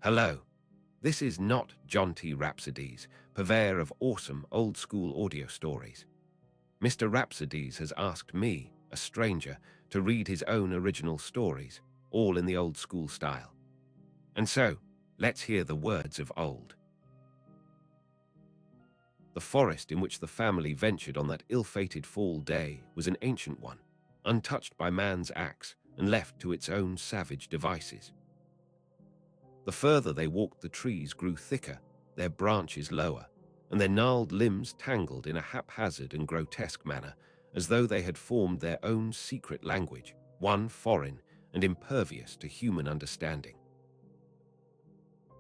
Hello, this is not John T. Rhapsodies, purveyor of awesome old-school audio stories. Mr. Rhapsodies has asked me, a stranger, to read his own original stories, all in the old-school style. And so, let's hear the words of old. The forest in which the family ventured on that ill-fated fall day was an ancient one, untouched by man's axe and left to its own savage devices. The further they walked, the trees grew thicker, their branches lower, and their gnarled limbs tangled in a haphazard and grotesque manner, as though they had formed their own secret language, one foreign and impervious to human understanding.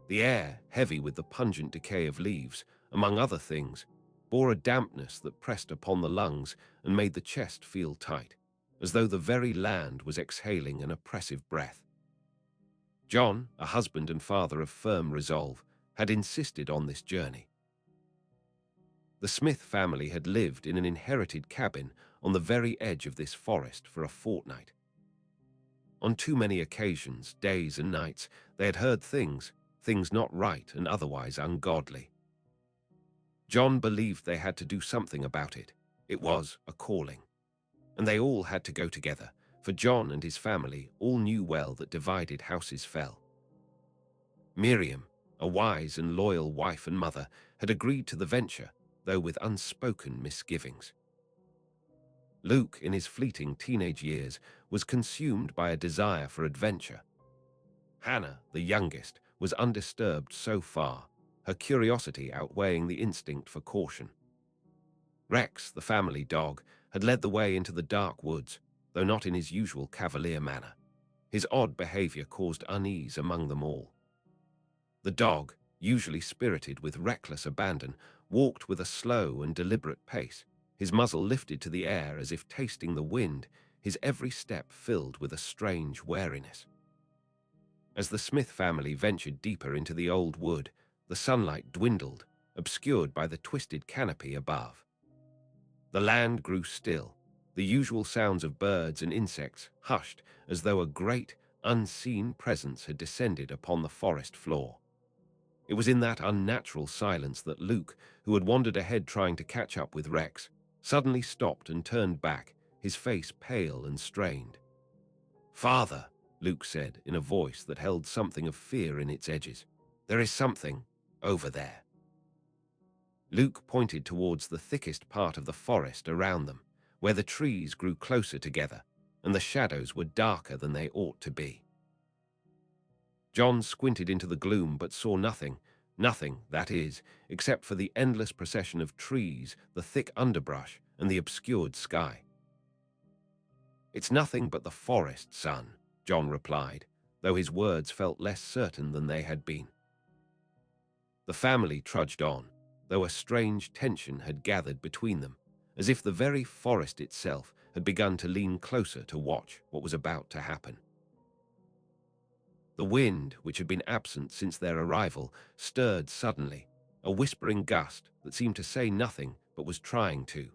The air, heavy with the pungent decay of leaves, among other things, bore a dampness that pressed upon the lungs and made the chest feel tight, as though the very land was exhaling an oppressive breath. John, a husband and father of firm resolve, had insisted on this journey. The Smith family had lived in an inherited cabin on the very edge of this forest for a fortnight. On too many occasions, days and nights, they had heard things not right and otherwise ungodly. John believed they had to do something about it. It was a calling. And they all had to go together, for John and his family all knew well that divided houses fell. Miriam, a wise and loyal wife and mother, had agreed to the venture, though with unspoken misgivings. Luke, in his fleeting teenage years, was consumed by a desire for adventure. Hannah, the youngest, was undisturbed so far, her curiosity outweighing the instinct for caution. Rex, the family dog, had led the way into the dark woods, though not in his usual cavalier manner. His odd behavior caused unease among them all. The dog, usually spirited with reckless abandon, walked with a slow and deliberate pace, his muzzle lifted to the air as if tasting the wind, his every step filled with a strange wariness. As the Smith family ventured deeper into the old wood, the sunlight dwindled, obscured by the twisted canopy above. The land grew still, the usual sounds of birds and insects hushed as though a great, unseen presence had descended upon the forest floor. It was in that unnatural silence that Luke, who had wandered ahead trying to catch up with Rex, suddenly stopped and turned back, his face pale and strained. "Father," Luke said in a voice that held something of fear in its edges, "there is something over there." Luke pointed towards the thickest part of the forest around them, where the trees grew closer together and the shadows were darker than they ought to be. John squinted into the gloom but saw nothing, that is, except for the endless procession of trees, the thick underbrush, and the obscured sky. "It's nothing but the forest, son," John replied, though his words felt less certain than they had been. The family trudged on, though a strange tension had gathered between them, as if the very forest itself had begun to lean closer to watch what was about to happen. The wind, which had been absent since their arrival, stirred suddenly, a whispering gust that seemed to say nothing but was trying to.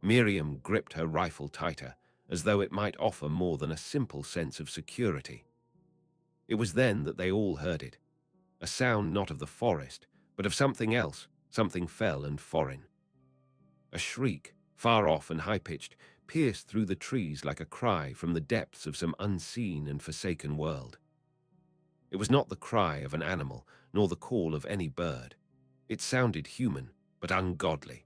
Miriam gripped her rifle tighter, as though it might offer more than a simple sense of security. It was then that they all heard it, a sound not of the forest, but of something else, something fell and foreign. A shriek, far off and high-pitched, pierced through the trees like a cry from the depths of some unseen and forsaken world. It was not the cry of an animal, nor the call of any bird. It sounded human, but ungodly.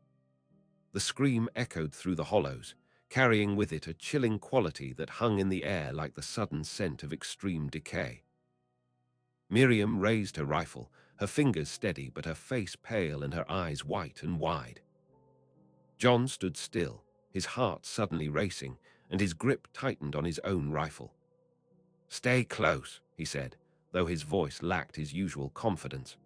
The scream echoed through the hollows, carrying with it a chilling quality that hung in the air like the sudden scent of extreme decay. Miriam raised her rifle, her fingers steady but her face pale and her eyes white and wide. John stood still, his heart suddenly racing, and his grip tightened on his own rifle. "Stay close," he said, though his voice lacked his usual confidence.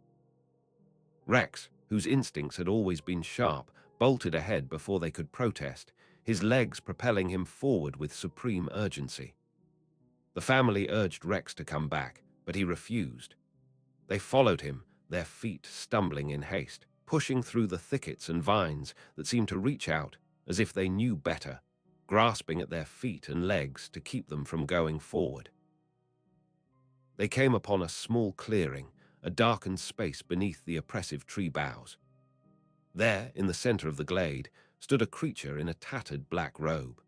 Rex, whose instincts had always been sharp, bolted ahead before they could protest, his legs propelling him forward with supreme urgency. The family urged Rex to come back, but he refused. They followed him, their feet stumbling in haste, pushing through the thickets and vines that seemed to reach out as if they knew better, grasping at their feet and legs to keep them from going forward. They came upon a small clearing, a darkened space beneath the oppressive tree boughs. There, in the center of the glade, stood a creature in a tattered black robe.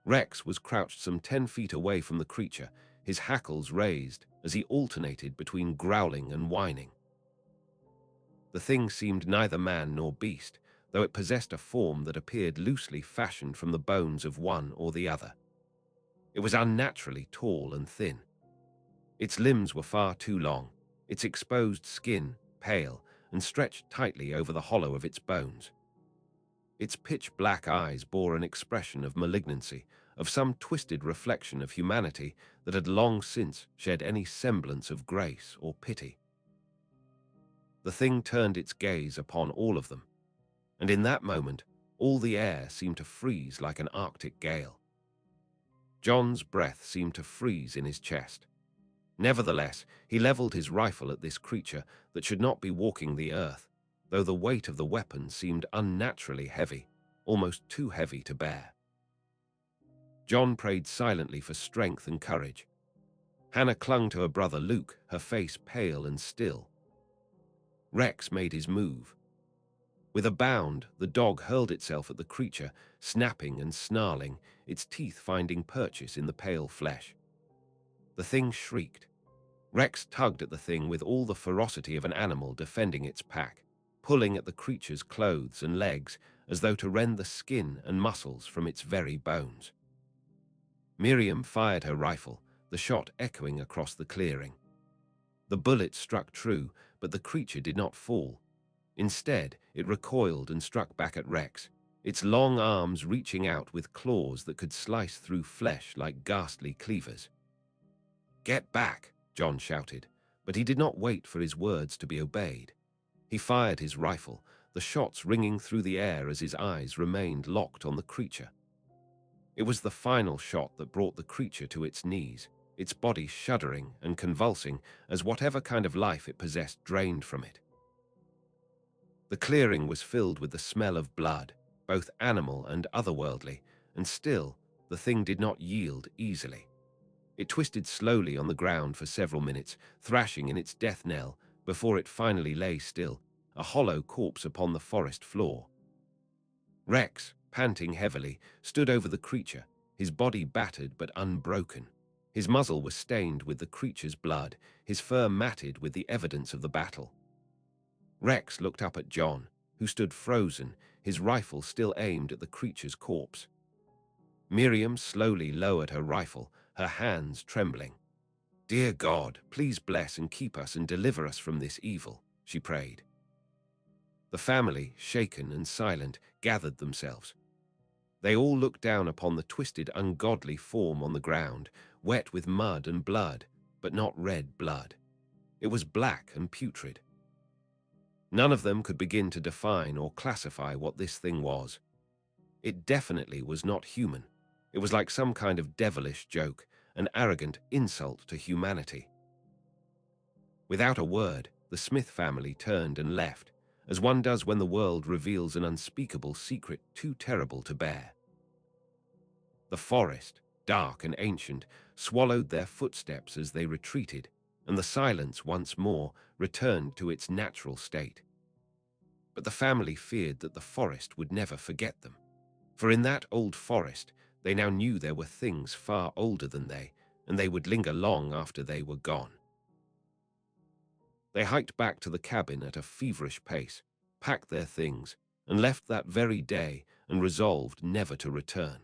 Rex was crouched some 10 feet away from the creature, his hackles raised as he alternated between growling and whining. The thing seemed neither man nor beast, though it possessed a form that appeared loosely fashioned from the bones of one or the other. It was unnaturally tall and thin. Its limbs were far too long, its exposed skin pale and stretched tightly over the hollow of its bones. Its pitch-black eyes bore an expression of malignancy, of some twisted reflection of humanity that had long since shed any semblance of grace or pity. The thing turned its gaze upon all of them, and in that moment, all the air seemed to freeze like an Arctic gale. John's breath seemed to freeze in his chest. Nevertheless, he leveled his rifle at this creature that should not be walking the earth, though the weight of the weapon seemed unnaturally heavy, almost too heavy to bear. John prayed silently for strength and courage. Hannah clung to her brother Luke, her face pale and still. Rex made his move. With a bound, the dog hurled itself at the creature, snapping and snarling, its teeth finding purchase in the pale flesh. The thing shrieked. Rex tugged at the thing with all the ferocity of an animal defending its pack, pulling at the creature's clothes and legs as though to rend the skin and muscles from its very bones. Miriam fired her rifle, the shot echoing across the clearing. The bullet struck true, but the creature did not fall. Instead, it recoiled and struck back at Rex, its long arms reaching out with claws that could slice through flesh like ghastly cleavers. "Get back!" John shouted, but he did not wait for his words to be obeyed. He fired his rifle, the shots ringing through the air as his eyes remained locked on the creature. It was the final shot that brought the creature to its knees, its body shuddering and convulsing as whatever kind of life it possessed drained from it. The clearing was filled with the smell of blood, both animal and otherworldly, and still, the thing did not yield easily. It twisted slowly on the ground for several minutes, thrashing in its death knell, before it finally lay still, a hollow corpse upon the forest floor. Rex, panting heavily, stood over the creature, his body battered but unbroken. His muzzle was stained with the creature's blood, his fur matted with the evidence of the battle. Rex looked up at John, who stood frozen, his rifle still aimed at the creature's corpse. Miriam slowly lowered her rifle, her hands trembling. "Dear God, please bless and keep us and deliver us from this evil," she prayed. The family, shaken and silent, gathered themselves. They all looked down upon the twisted, ungodly form on the ground, wet with mud and blood, but not red blood. It was black and putrid. None of them could begin to define or classify what this thing was. It definitely was not human. It was like some kind of devilish joke, an arrogant insult to humanity. Without a word, the Smith family turned and left, as one does when the world reveals an unspeakable secret too terrible to bear. The forest, dark and ancient, swallowed their footsteps as they retreated, and the silence once more returned to its natural state. But the family feared that the forest would never forget them, for in that old forest they now knew there were things far older than they, and they would linger long after they were gone. They hiked back to the cabin at a feverish pace, packed their things, and left that very day and resolved never to return.